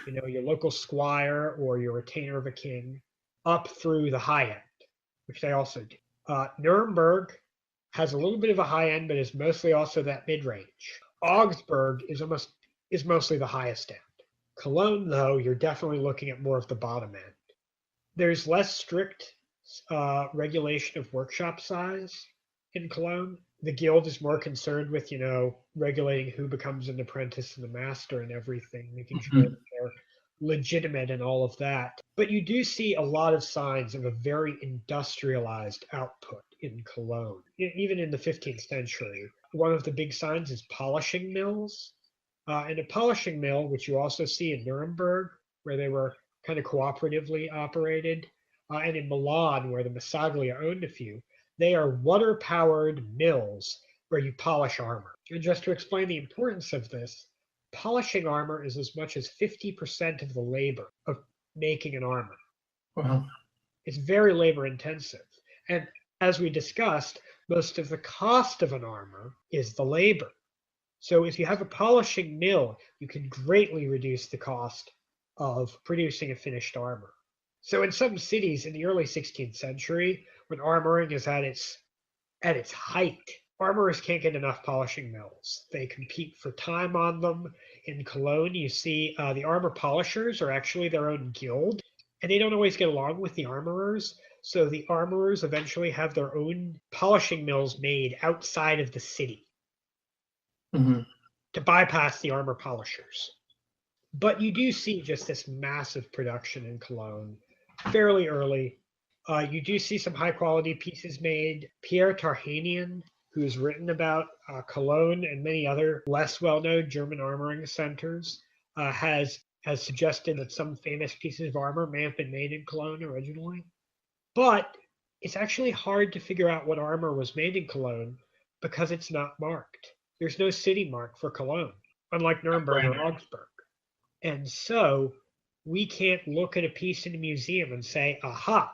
your local squire or your retainer of a king, up through the high end, which they also do. Nuremberg has a little bit of a high end, but is mostly also that mid range. Augsburg is mostly the highest end. Cologne, though, you're definitely looking at more of the bottom end. There's less strict regulation of workshop size. in Cologne. The guild is more concerned with, regulating who becomes an apprentice and a master and everything, making sure Mhm. that they're legitimate and all of that. But you do see a lot of signs of a very industrialized output in Cologne, even in the 15th century. One of the big signs is polishing mills. And a polishing mill, which you also see in Nuremberg, where they were kind of cooperatively operated, and in Milan, where the Massaglia owned a few, they are water-powered mills where you polish armor. And just to explain the importance of this, polishing armor is as much as 50% of the labor of making an armor. Wow. It's very labor intensive. And as we discussed, most of the cost of an armor is the labor. So if you have a polishing mill, you can greatly reduce the cost of producing a finished armor. So in some cities in the early 16th century, when armoring is at its height, armorers can't get enough polishing mills. They compete for time on them. In Cologne, you see the armor polishers are actually their own guild, and they don't always get along with the armorers. So the armorers eventually have their own polishing mills made outside of the city Hmm. to bypass the armor polishers. But you do see just this massive production in Cologne fairly early. You do see some high quality pieces made. Pierre Tarhanian, who's written about Cologne and many other less well known German armoring centers, has suggested that some famous pieces of armor may have been made in Cologne originally. But it's actually hard to figure out what armor was made in Cologne because it's not marked. There's no city mark for Cologne, unlike Nuremberg Right. or Augsburg. And so we can't look at a piece in a museum and say, aha,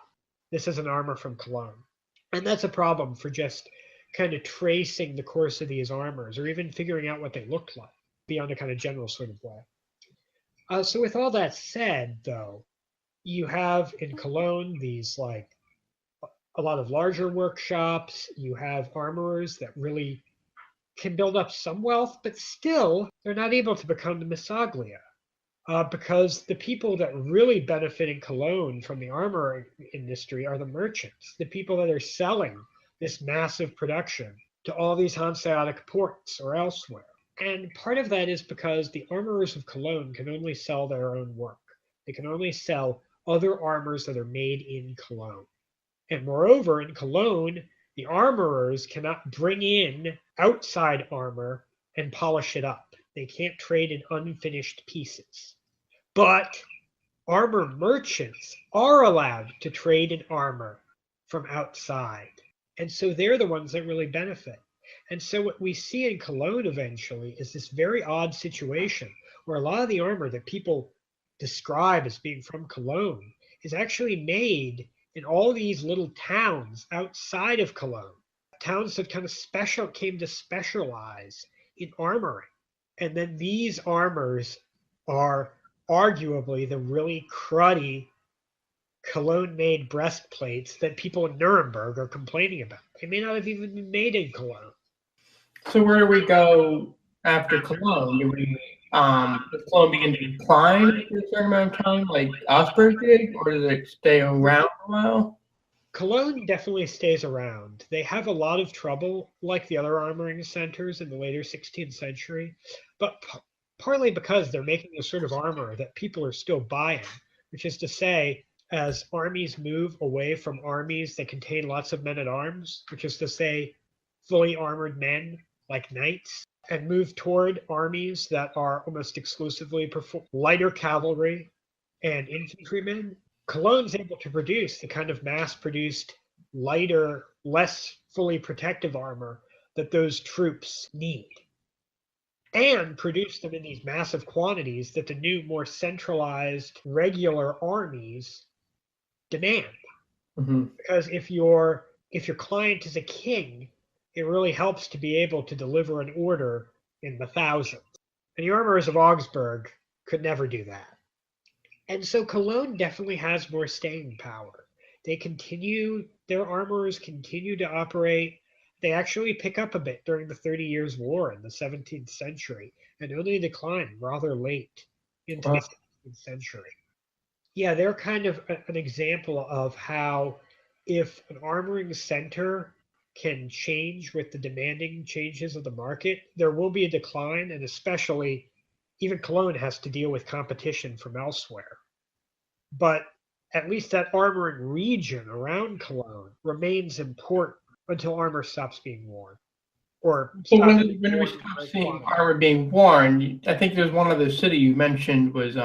this is an armor from Cologne. And that's a problem for just kind of tracing the course of these armors or even figuring out what they looked like beyond a kind of general sort of way. So with all that said, though, you have in Cologne these like a lot of larger workshops. You have armorers that really can build up some wealth, but still they're not able to become the Massaglia. Because the people that really benefit in Cologne from the armor industry are the merchants, the people that are selling this massive production to all these Hanseatic ports or elsewhere. And part of that is because the armorers of Cologne can only sell their own work. They can only sell other armors that are made in Cologne. And moreover, in Cologne, the armorers cannot bring in outside armor and polish it up. They can't trade in unfinished pieces. But armor merchants are allowed to trade in armor from outside. And so they're the ones that really benefit. And so what we see in Cologne eventually is this very odd situation where a lot of the armor that people describe as being from Cologne is actually made in all these little towns outside of Cologne. Towns that kind of came to specialize in armoring. And then these armors are arguably the really cruddy Cologne-made breastplates that people in Nuremberg are complaining about. They may not have even been made in Cologne. So where do we go after Cologne? Does Cologne begin to decline after a certain amount of time, like Augsburg did, or does it stay around a while? Cologne definitely stays around. They have a lot of trouble, like the other armoring centers in the later 16th century, but partly because they're making the sort of armor that people are still buying, which is to say, as armies move away from armies that contain lots of men at arms, which is to say, fully armored men like knights, and move toward armies that are almost exclusively lighter cavalry and infantrymen, Cologne's able to produce the kind of mass-produced, lighter, less fully protective armor that those troops need, and produce them in these massive quantities that the new, more centralized, regular armies demand. Mm-hmm. Because if your client is a king, it really helps to be able to deliver an order in the thousands. And the armorers of Augsburg could never do that. And so Cologne definitely has more staying power. Their armorers continue to operate. They actually pick up a bit during the 30 Years' War in the 17th century and only decline rather late into the Wow. 16th century. Yeah, they're kind of an example of how if an armoring center can change with the demanding changes of the market, there will be a decline, and especially even Cologne has to deal with competition from elsewhere. But at least that armoring region around Cologne remains important until armor stops being worn. Or So stops being when we worn in stop great seeing quantity. armor being worn, I think there's one other city you mentioned was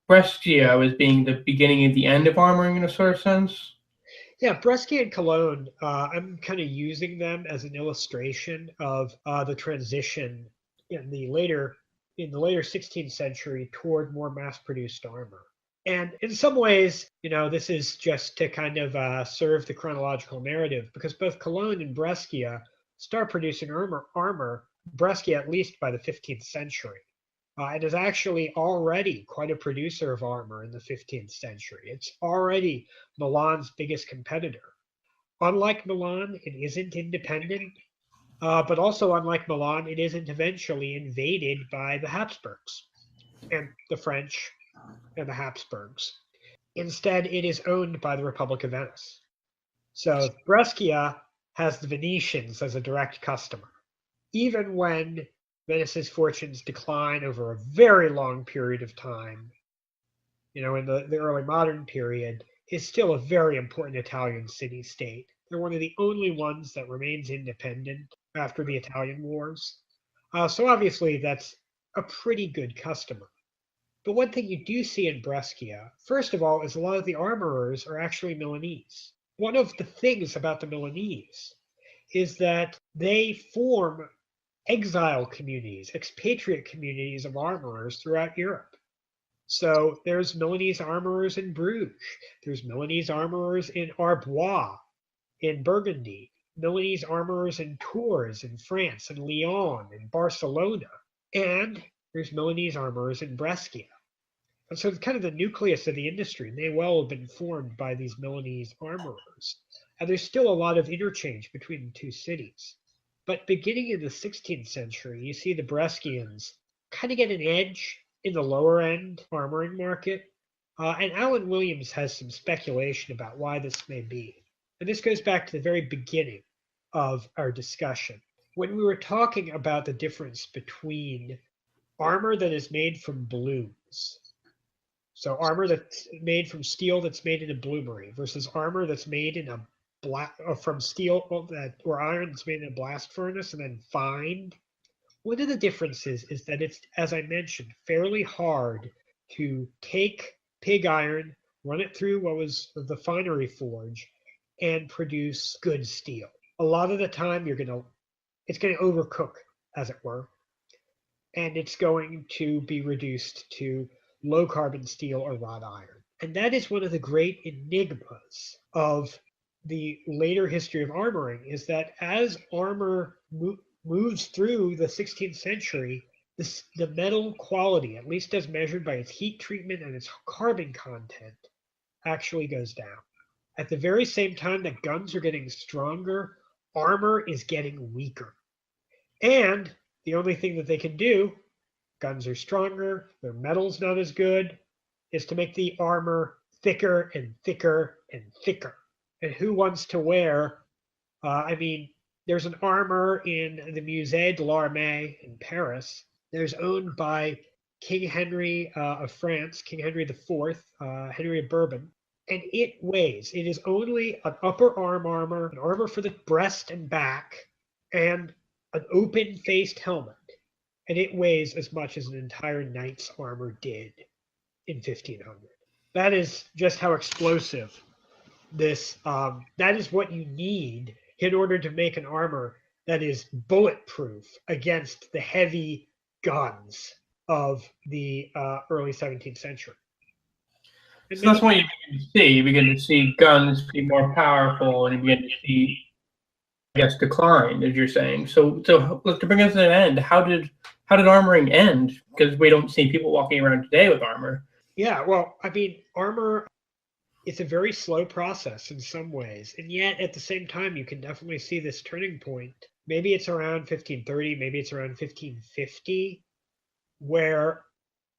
Brescia as being the beginning and the end of armoring in a sort of sense. Yeah, Brescia and Cologne, I'm kind of using them as an illustration of the transition in the later 16th century toward more mass-produced armor. And in some ways, this is just to kind of serve the chronological narrative, because both Cologne and Brescia start producing armor, Brescia at least by the 15th century. It is actually already quite a producer of armor in the 15th century. It's already Milan's biggest competitor. Unlike Milan, it isn't independent, but also unlike Milan, it isn't eventually invaded by the Habsburgs and the French and the Habsburgs. Instead, it is owned by the Republic of Venice. So Brescia has the Venetians as a direct customer. Even when Venice's fortunes decline over a very long period of time, in the early modern period, is still a very important Italian city-state. They're one of the only ones that remains independent after the Italian Wars. So obviously that's a pretty good customer. But one thing you do see in Brescia, first of all, is a lot of the armorers are actually Milanese. One of the things about the Milanese is that they form exile communities, expatriate communities of armorers throughout Europe. So there's Milanese armorers in Bruges. There's Milanese armorers in Arbois, in Burgundy. Milanese armorers in Tours, in France, in Lyon, in Barcelona. And there's Milanese armorers in Brescia. And so kind of the nucleus of the industry may well have been formed by these Milanese armorers. And there's still a lot of interchange between the two cities. But beginning in the 16th century, you see the Brescians kind of get an edge in the lower end armoring market. And Alan Williams has some speculation about why this may be. And this goes back to the very beginning of our discussion. When we were talking about the difference between armor that is made from blooms, so armor that's made from steel that's made in a bloomery versus armor that's made in a from steel or iron that's made in a blast furnace and then fined. One of the differences is that it's, as I mentioned, fairly hard to take pig iron, run it through what was the finery forge, and produce good steel. A lot of the time, it's going to overcook, as it were, and it's going to be reduced to low carbon steel or wrought iron. And that is one of the great enigmas of the later history of armoring, is that as armor moves through the 16th century, the metal quality, at least as measured by its heat treatment and its carbon content, actually goes down. At the very same time that guns are getting stronger, armor is getting weaker. And the only thing that they can do, guns are stronger, their metal's not as good, is to make the armor thicker and thicker and thicker. And who wants to wear, there's an armor in the Musée de l'Armée in Paris that is owned by King Henry of France, King Henry IV, Henry of Bourbon. And it is only an upper arm armor, an armor for the breast and back, and an open-faced helmet. And it weighs as much as an entire knight's armor did in 1500. That is just how explosive that is what you need in order to make an armor that is bulletproof against the heavy guns of the early 17th century. So that's what you begin to see. You begin to see guns be more powerful, and you begin to see, I guess, decline, as you're saying. So to bring us to an end, how did armoring end? Because we don't see people walking around today with armor. Yeah, well, armor, it's a very slow process in some ways, and yet at the same time, you can definitely see this turning point. Maybe it's around 1530, maybe it's around 1550, where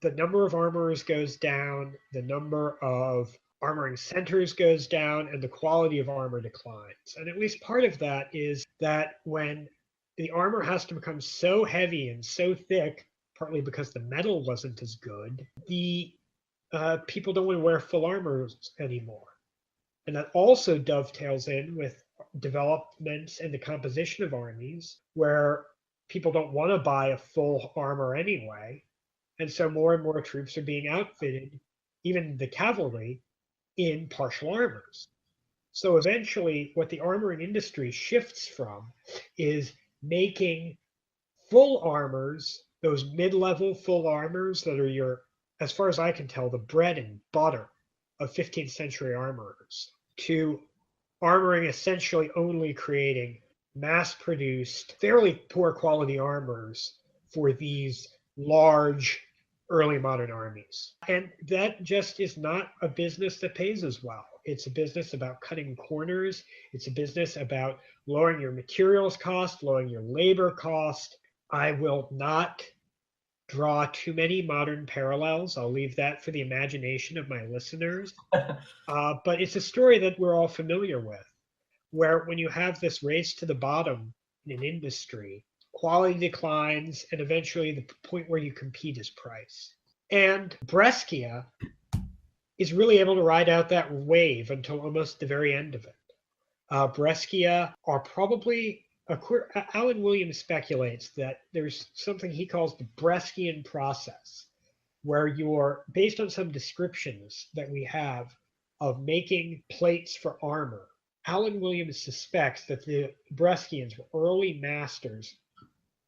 the number of armorers goes down, the number of armoring centers goes down, and the quality of armor declines. And at least part of that is that when the armor has to become so heavy and so thick, partly because the metal wasn't as good, the people don't want to wear full armors anymore. And that also dovetails in with developments in the composition of armies, where people don't want to buy a full armor anyway. And so more and more troops are being outfitted, even the cavalry, in partial armors. So eventually, what the armoring industry shifts from is making full armors, those mid-level full armors that are as far as I can tell, the bread and butter of 15th century armorers, to armoring essentially only creating mass-produced, fairly poor quality armors for these large early modern armies. And that just is not a business that pays as well. It's a business about cutting corners. It's a business about lowering your materials cost, lowering your labor cost. I will not draw too many modern parallels. I'll leave that for the imagination of my listeners. But it's a story that we're all familiar with, where when you have this race to the bottom in an industry, quality declines, and eventually the point where you compete is price. And Brescia is really able to ride out that wave until almost the very end of it. Brescia are probably, Alan Williams speculates that there's something he calls the Brescian process, where you're, based on some descriptions that we have of making plates for armor, Alan Williams suspects that the Brescians were early masters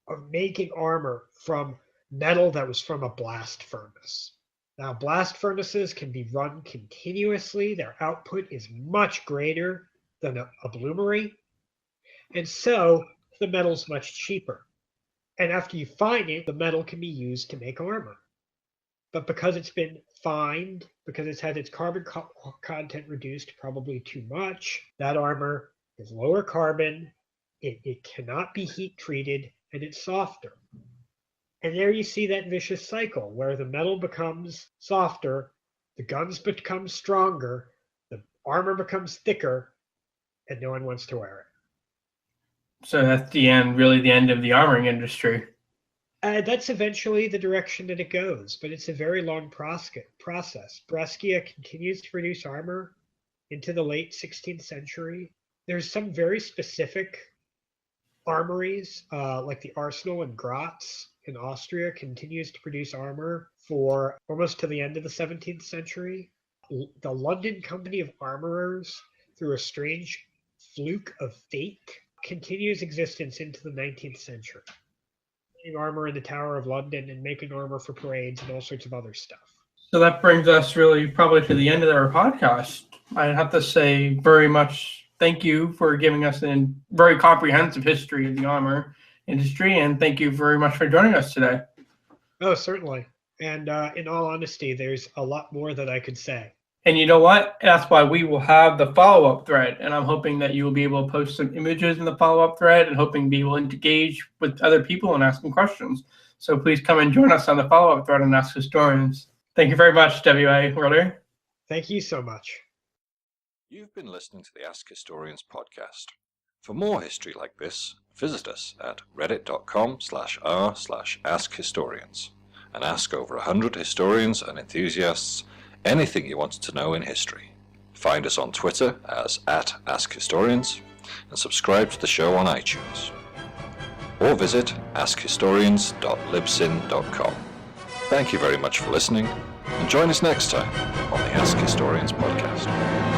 of making armor from metal that was from a blast furnace. Now, blast furnaces can be run continuously. Their output is much greater than a bloomery. And so the metal's much cheaper. And after you fine it, the metal can be used to make armor. But because it's been fined, because it's had its carbon content reduced probably too much, that armor is lower carbon, it cannot be heat treated, and it's softer. And there you see that vicious cycle where the metal becomes softer, the guns become stronger, the armor becomes thicker, and no one wants to wear it. So that's the end, really the end of the armoring industry. That's eventually the direction that it goes, but it's a very long process. Brescia continues to produce armor into the late 16th century. There's some very specific armories, like the arsenal in Graz in Austria continues to produce armor for almost to the end of the 17th century. The London Company of Armorers, through a strange fluke of fate, continues existence into the 19th century. Making armor in the Tower of London and making armor for parades and all sorts of other stuff. So that brings us really probably to the end of our podcast. I'd have to say very much thank you for giving us a very comprehensive history of the armor industry, and thank you very much for joining us today. Oh, certainly. And in all honesty, there's a lot more that I could say. And you know what? That's why we will have the follow-up thread. And I'm hoping that you will be able to post some images in the follow-up thread and hoping to be able to engage with other people and ask them questions. So please come and join us on the follow-up thread on Ask Historians. Thank you very much, WARitter. Thank you so much. You've been listening to the Ask Historians podcast. For more history like this, visit us at reddit.com/r/AskHistorians and ask over 100 historians and enthusiasts anything you wanted to know in history. Find us on Twitter as @AskHistorians and subscribe to the show on iTunes. Or visit askhistorians.libsyn.com. Thank you very much for listening, and join us next time on the Ask Historians podcast.